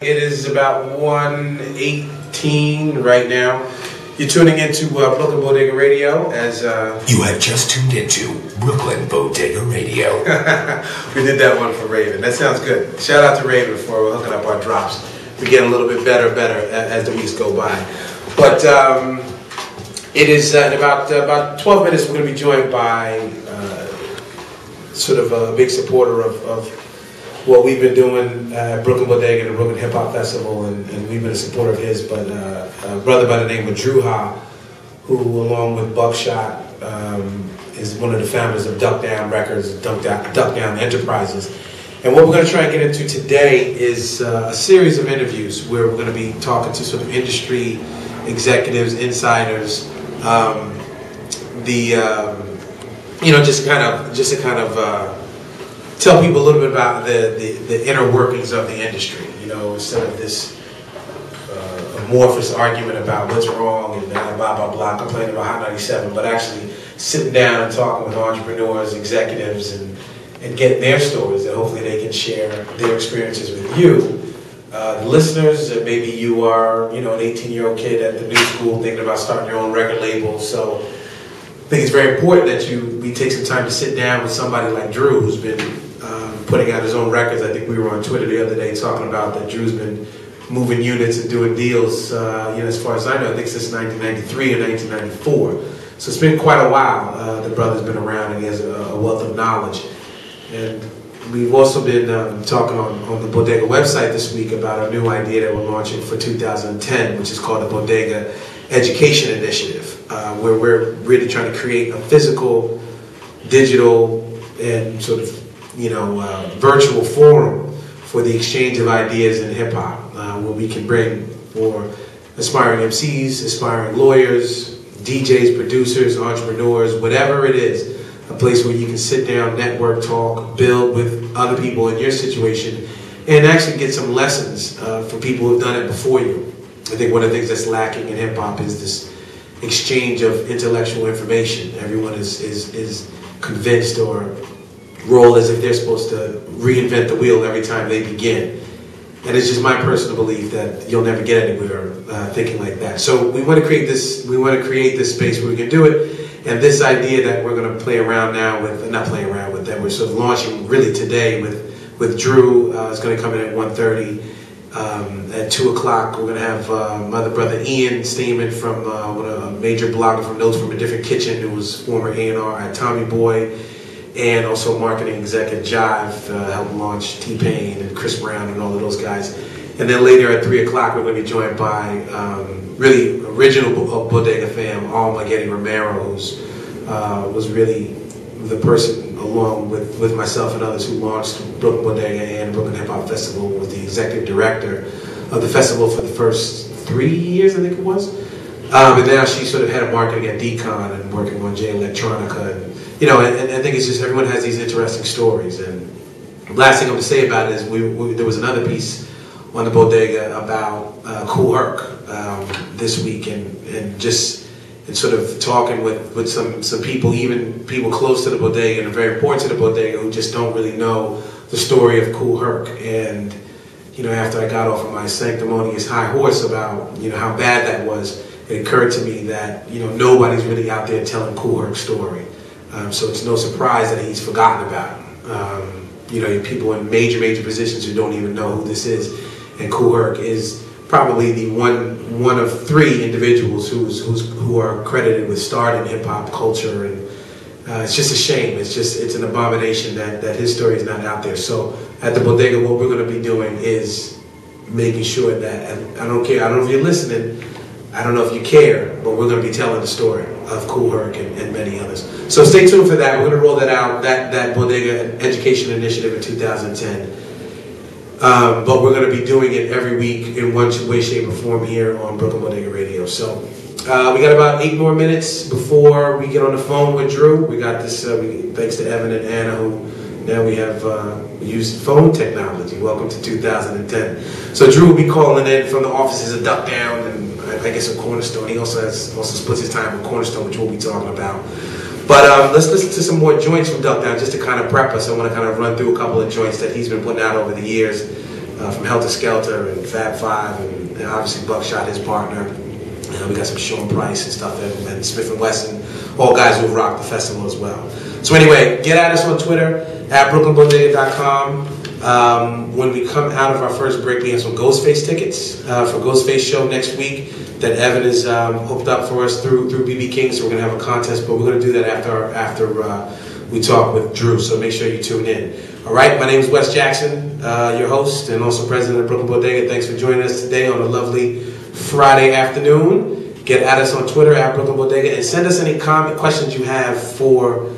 It is about 1:18 right now. You're tuning into Brooklyn Bodega Radio as... You have just tuned into Brooklyn Bodega Radio. We did that one for Raven. That sounds good. Shout out to Raven for hooking up our drops. We get a little bit better as the weeks go by. But it is in about 12 minutes we're going to be joined by sort of a big supporter of what we've been doing at Brooklyn Bodega and the Brooklyn Hip Hop Festival, and we've been a supporter of his, but a brother by the name of Drew Ha, who along with Buckshot is one of the founders of Duck Down Records, Duck Down Enterprises. And what we're going to try and get into today is a series of interviews where we're going to be talking to sort of industry executives, insiders, just to kind of tell people a little bit about the inner workings of the industry, instead of this amorphous argument about what's wrong and blah, blah, blah, complaining about Hot 97, but actually sitting down and talking with entrepreneurs, executives, and getting their stories, that hopefully they can share their experiences with you, the listeners. Maybe you are, an 18-year-old kid at the new school thinking about starting your own record label, so I think it's very important that we take some time to sit down with somebody like Drew, who's been putting out his own records. I think we were on Twitter the other day talking about that Drew's been moving units and doing deals, as far as I know, I think since 1993 or 1994. So it's been quite a while. The brother's been around and he has a wealth of knowledge. And we've also been talking on the Bodega website this week about a new idea that we're launching for 2010, which is called the Bodega Education Initiative, where we're really trying to create a physical, digital, and sort of virtual forum for the exchange of ideas in hip-hop, where we can bring for aspiring MCs, aspiring lawyers, DJs, producers, entrepreneurs, whatever it is, a place where you can sit down, network, talk, build with other people in your situation, and actually get some lessons from people who've done it before you. I think one of the things that's lacking in hip-hop is this exchange of intellectual information. Everyone is convinced or roll as if they're supposed to reinvent the wheel every time they begin. And it's just my personal belief that you'll never get anywhere thinking like that. So we want to create this space where we can do it. And this idea that we're going to play around now with, that we're sort of launching really today with Drew, is going to come in at 1:30. At 2 o'clock, we're going to have my other brother Ian Stamen from a major blogger from Notes from a Different Kitchen, who was former A&R at Tommy Boy, and also marketing executive Jive, helped launch T-Pain and Chris Brown and all of those guys. And then later at 3 o'clock, we're going to be joined by really original Bodega fam, Alma Getty Romero, who's was really the person, along with myself and others, who launched Brooklyn Bodega and Brooklyn Hip Hop Festival, was the executive director of the festival for the first 3 years, I think it was. And now she's sort of head of marketing at Decon and working on J Electronica. And I think it's just everyone has these interesting stories. And the last thing I'm going to say about it is there was another piece on the Bodega about Kool Herc this week, and sort of talking with some people, even people close to the Bodega and very important to the Bodega, who just don't really know the story of Kool Herc. And after I got off of my sanctimonious high horse about how bad that was, it occurred to me that nobody's really out there telling Kool Herc's story. So it's no surprise that he's forgotten about. People in major positions who don't even know who this is. And Kool Herc is probably the one of three individuals who are credited with starting hip hop culture, and it's just a shame. It's an abomination that his story is not out there. So at the Bodega, what we're going to be doing is making sure that, and I don't care. I don't know if you're listening. I don't know if you care, but we're going to be telling the story of Kool Herc and many others. So stay tuned for that. We're going to roll that out, that Bodega Education Initiative in 2010. But we're going to be doing it every week in one way, shape, or form here on Brooklyn Bodega Radio. So we got about 8 more minutes before we get on the phone with Drew. We got this, thanks to Evan and Anna, who now we have used phone technology. Welcome to 2010. So Drew will be calling in from the offices of Duck Down and I guess a Cornerstone. He also splits his time with Cornerstone, which we'll be talking about. But let's listen to some more joints from Duck Down just to kind of prep us. I want to kind of run through a couple of joints that he's been putting out over the years. from Helter Skelter and Fab Five, and obviously Buckshot, his partner. We got some Sean Price and stuff, and Smith & Wesson, all guys who've rocked the festival as well. So anyway, get at us on Twitter, at BrooklynBodega.com. When we come out of our first break, we have some Ghostface tickets for Ghostface show next week that Evan is hooked up for us through BB King, so we're going to have a contest, but we're going to do that after we talk with Drew, so make sure you tune in. All right, my name is Wes Jackson, your host and also president of Brooklyn Bodega. Thanks for joining us today on a lovely Friday afternoon. Get at us on Twitter at Brooklyn Bodega and send us any questions you have for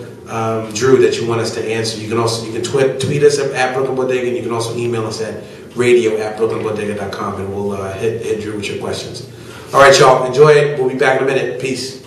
Drew that you want us to answer. You can tweet us at Brooklyn Bodega, and you can also email us at radio@brooklynbodega.com, and we'll hit Drew with your questions. All right, y'all, enjoy it. We'll be back in a minute. Peace.